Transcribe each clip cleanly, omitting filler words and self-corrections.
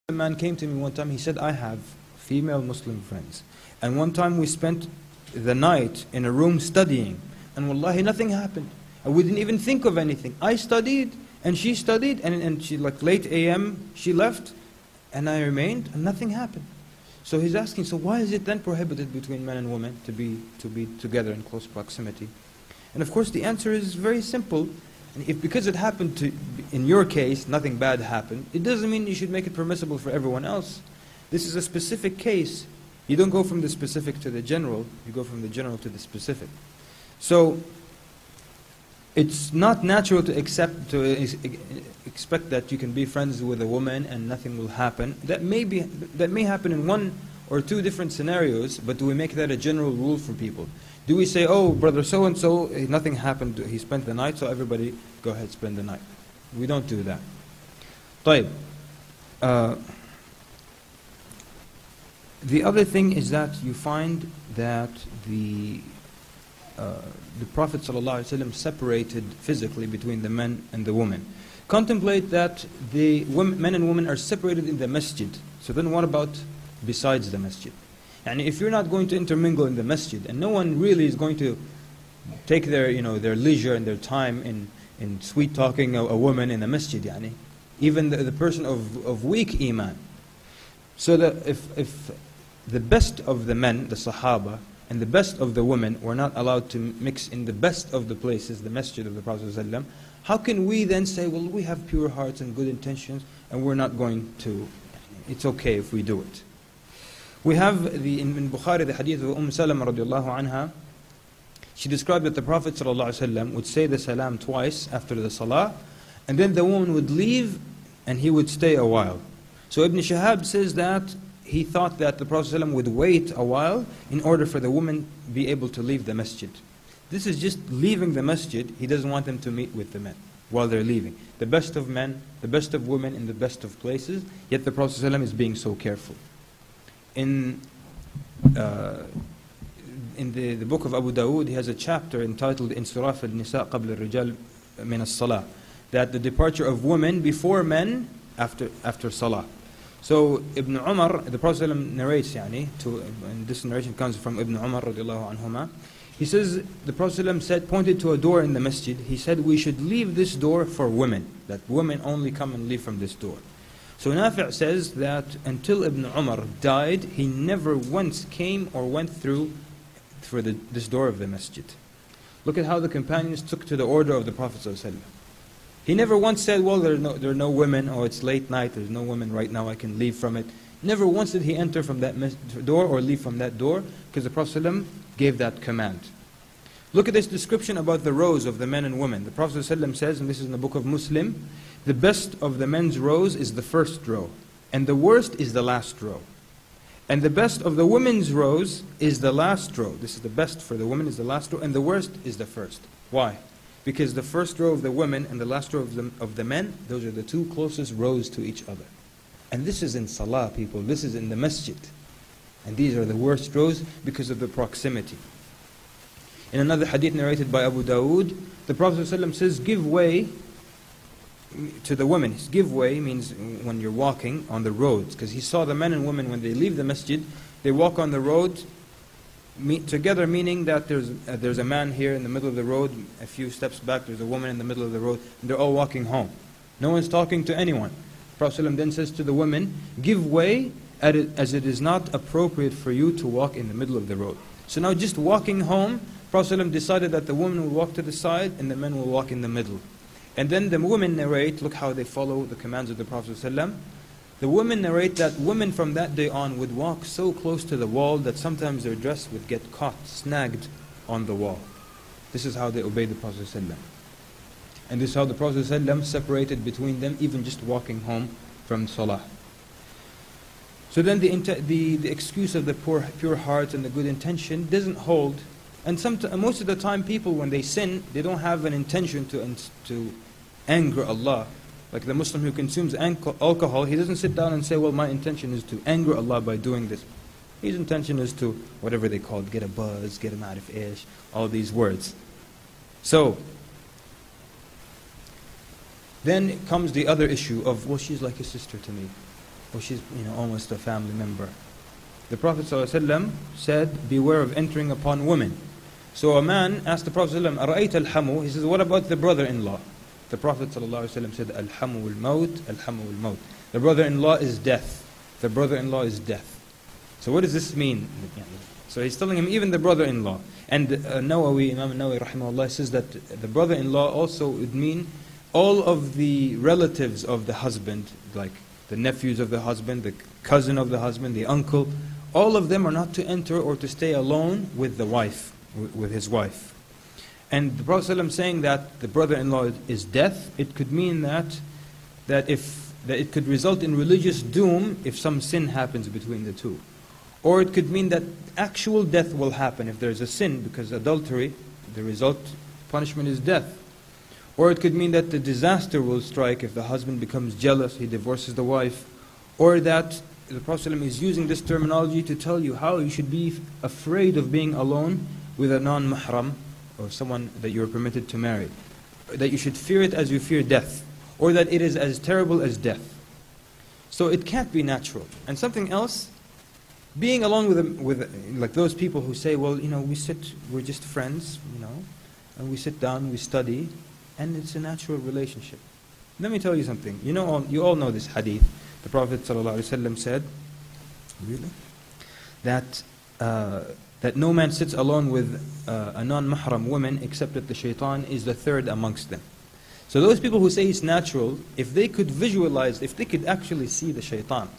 A man came to me one time, he said, I have female Muslim friends. And one time we spent the night in a room studying. And wallahi, nothing happened. And we didn't even think of anything. I studied, and she studied, and she, like late AM, she left, and I remained, and nothing happened. So he's asking, so why is it then prohibited between men and women to be together in close proximity? And of course the answer is very simple. If because it happened in your case, nothing bad happened, it doesn't mean you should make it permissible for everyone else. This is a specific case. You don't go from the specific to the general, you go from the general to the specific. So it's not natural to expect that you can be friends with a woman and nothing will happen. That may happen in one or two different scenarios, but do we make that a general rule for people? Do we say, oh, brother so-and-so, nothing happened, he spent the night, so everybody go ahead, spend the night. We don't do that. طيب. The other thing is that you find that the Prophet ﷺ separated physically between the men and the women. Contemplate that the men and women are separated in the masjid. So then what about besides the masjid? And if you're not going to intermingle in the masjid, and no one really is going to take their leisure and their time in sweet talking a woman in the masjid, even the person of weak iman. So that if the best of the men, the Sahaba, and the best of the women were not allowed to mix in the best of the places, the masjid of the Prophet ﷺ, how can we then say, well, we have pure hearts and good intentions, and we're not going to, it's okay if we do it. We have in Bukhari the hadith of Salama radiallahu anha. She described that the Prophet ﷺ would say the salam twice after the salah, and then the woman would leave and he would stay a while. So Ibn Shihab says that he thought that the Prophet ﷺ would wait a while in order for the woman be able to leave the masjid. This is just leaving the masjid. He doesn't want them to meet with the men while they're leaving. The best of men, the best of women in the best of places, yet the Prophet ﷺ is being so careful. In the book of Abu Dawood, he has a chapter entitled Insiraf al-Nisa qabla al-Rijal min as-Salah, that the departure of women before men after Salah. So Ibn Umar, the Prophet ﷺ narrates, and this narration comes from Ibn Umar radiallahu anhuma. He says, the Prophet ﷺ said, pointed to a door in the masjid, he said, we should leave this door for women, that women only come and leave from this door. So Nafi' says that until Ibn Umar died, he never once came or went through this door of the masjid. Look at how the companions took to the order of the Prophet ﷺ. He never once said, well, there are no women, or it's late night, there's no women right now, I can leave from it. Never once did he enter from that door or leave from that door, because the Prophet ﷺ gave that command. Look at this description about the rows of the men and women. The Prophet ﷺ says, and this is in the book of Muslim, the best of the men's rows is the first row, and the worst is the last row. And the best of the women's rows is the last row. This is the best for the women is the last row, and the worst is the first. Why? Because the first row of the women and the last row of the men, those are the two closest rows to each other. And this is in Salah, people. This is in the masjid. And these are the worst rows because of the proximity. In another hadith narrated by Abu Dawood, the Prophet ﷺ says, give way to the women. Give way means when you're walking on the roads. Because he saw the men and women, when they leave the masjid, they walk on the road meet together, meaning that there's a man here in the middle of the road, a few steps back there's a woman in the middle of the road, and they're all walking home. No one's talking to anyone. Prophet ﷺ then says to the women, give way as it is not appropriate for you to walk in the middle of the road. So now just walking home, Prophet ﷺ decided that the women will walk to the side and the men will walk in the middle. And then the women narrate, look how they follow the commands of the Prophet ﷺ. The women narrate that women from that day on would walk so close to the wall that sometimes their dress would get caught, snagged on the wall. This is how they obeyed the Prophet ﷺ. And this is how the Prophet ﷺ separated between them, even just walking home from Salah. So then the excuse of the pure heart and the good intention doesn't hold. And most of the time people, when they sin, they don't have an intention to anger Allah. Like the Muslim who consumes alcohol, he doesn't sit down and say, well, my intention is to anger Allah by doing this. His intention is to, whatever they call it, get a buzz, get him out of ish, all these words. So, then comes the other issue of, well, she's like a sister to me. or she's almost a family member. The Prophet ﷺ said, beware of entering upon women. So a man asked the Prophet ﷺ, أَرَأَيْتَ الْحَمُو? He says, what about the brother-in-law? The Prophet ﷺ said, Al-hamu al-maut, al-hamu al-maut. The brother-in-law is death. The brother-in-law is death. So what does this mean? So he's telling him, even the brother-in-law. And Nawawi, Imam Nawawi rahimahullah, says that the brother-in-law also would mean all of the relatives of the husband, like the nephews of the husband, the cousin of the husband, the uncle. All of them are not to enter or to stay alone with the wife, with his wife. And the Prophet ﷺ saying that the brother-in-law is death, it could mean that it could result in religious doom if some sin happens between the two. Or it could mean that actual death will happen if there's a sin, because adultery, the result, punishment is death. Or it could mean that the disaster will strike if the husband becomes jealous, he divorces the wife. Or that the Prophet ﷺ is using this terminology to tell you how you should be afraid of being alone with a non-mahram, or someone that you're permitted to marry. That you should fear it as you fear death, or that it is as terrible as death. So it can't be natural. And something else, being alone with like those people who say, well, we're just friends, and we sit down, we study, and it's a natural relationship. Let me tell you something. You all know this hadith. The Prophet ﷺ said, really, that no man sits alone with a non-mahram woman except that the shaitan is the third amongst them. So those people who say it's natural, if they could visualize, if they could actually see the shaitan,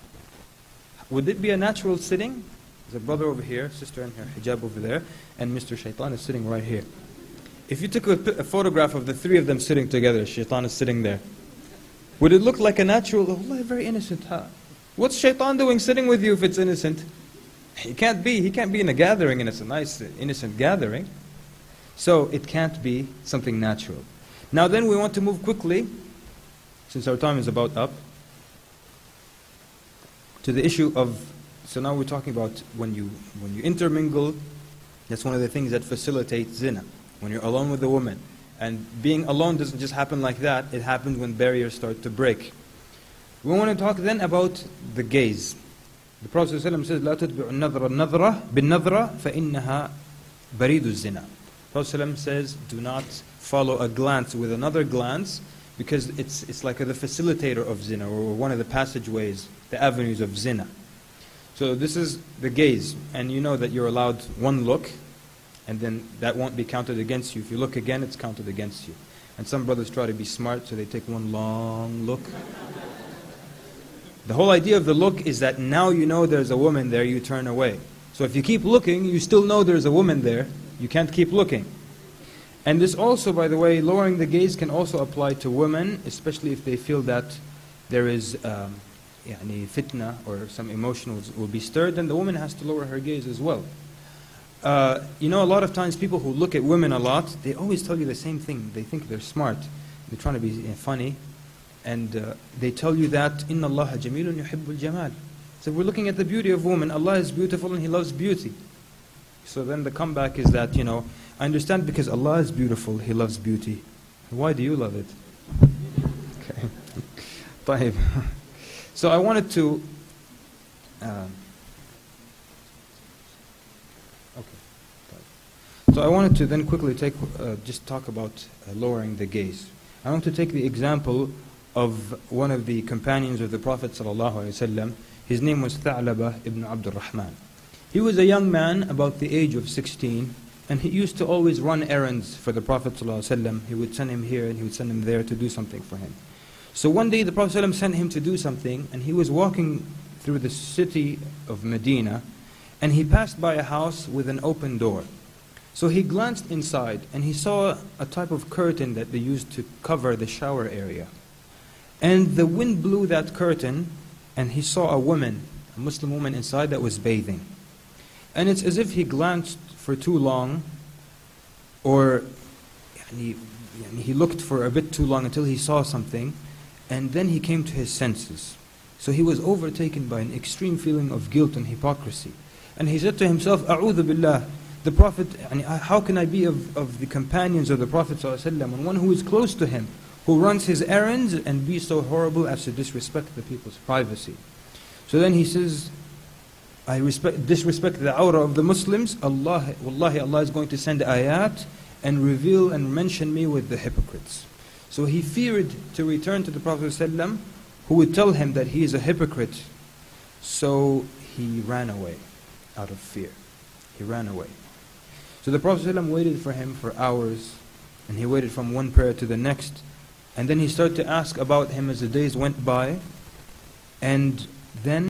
would it be a natural sitting? There's a brother over here, sister in her hijab over there, and Mr. Shaitan is sitting right here. If you took a photograph of the three of them sitting together, Shaitan is sitting there, would it look like a natural, Allah, very innocent, huh? What's Shaitan doing sitting with you if it's innocent? He can't be in a gathering and it's a nice, innocent gathering. So it can't be something natural. Now then we want to move quickly, since our time is about up, to the issue of, so now we're talking about when you intermingle, that's one of the things that facilitates zina. When you're alone with a woman. And being alone doesn't just happen like that, it happens when barriers start to break. We want to talk then about the gaze. The Prophet ﷺ says, لا تتبع النظرة النظرة بالنظرة فإنها بريد الزنا. The Prophet ﷺ says, do not follow a glance with another glance, because it's like the facilitator of zina, or one of the passageways, the avenues of zina. So this is the gaze, and you know that you're allowed one look, and then that won't be counted against you. If you look again, it's counted against you. And some brothers try to be smart, so they take one long look. The whole idea of the look is that now you know there's a woman there, you turn away. So if you keep looking, you still know there's a woman there, you can't keep looking. And this also, by the way, lowering the gaze can also apply to women, especially if they feel that there is fitna, or some emotions will be stirred, then the woman has to lower her gaze as well. A lot of times people who look at women a lot, they always tell you the same thing. They think they're smart. They're trying to be funny. And they tell you that, إِنَّ اللَّهَ جَمِيلٌ يُحِبُّ الْجَمَالِ. So we're looking at the beauty of woman. Allah is beautiful and He loves beauty. So then the comeback is that, I understand because Allah is beautiful, He loves beauty. Why do you love it? Okay. So I wanted to... So I wanted to then quickly just talk about lowering the gaze. I want to take the example of one of the companions of the Prophet ﷺ. His name was Tha'laba ibn Abdul Rahman. He was a young man about the age of 16, and he used to always run errands for the Prophet ﷺ. He would send him here and he would send him there to do something for him. So one day the Prophet ﷺ sent him to do something, and he was walking through the city of Medina, and he passed by a house with an open door. So he glanced inside and he saw a type of curtain that they used to cover the shower area. And the wind blew that curtain and he saw a woman, a Muslim woman inside that was bathing. And it's as if he glanced for too long, or he looked for a bit too long until he saw something, and then he came to his senses. So he was overtaken by an extreme feeling of guilt and hypocrisy. And he said to himself, A'udhu billah, the Prophet, how can I be of the companions of the Prophet ﷺ, and one who is close to him, who runs his errands, and be so horrible as to disrespect the people's privacy? So then he says, I disrespect the awrah of the Muslims. Wallahi, Allah is going to send ayat and reveal and mention me with the hypocrites. So he feared to return to the Prophet ﷺ, who would tell him that he is a hypocrite. So he ran away out of fear. He ran away. So the Prophet ﷺ waited for him for hours, and he waited from one prayer to the next. And then he started to ask about him as the days went by. And then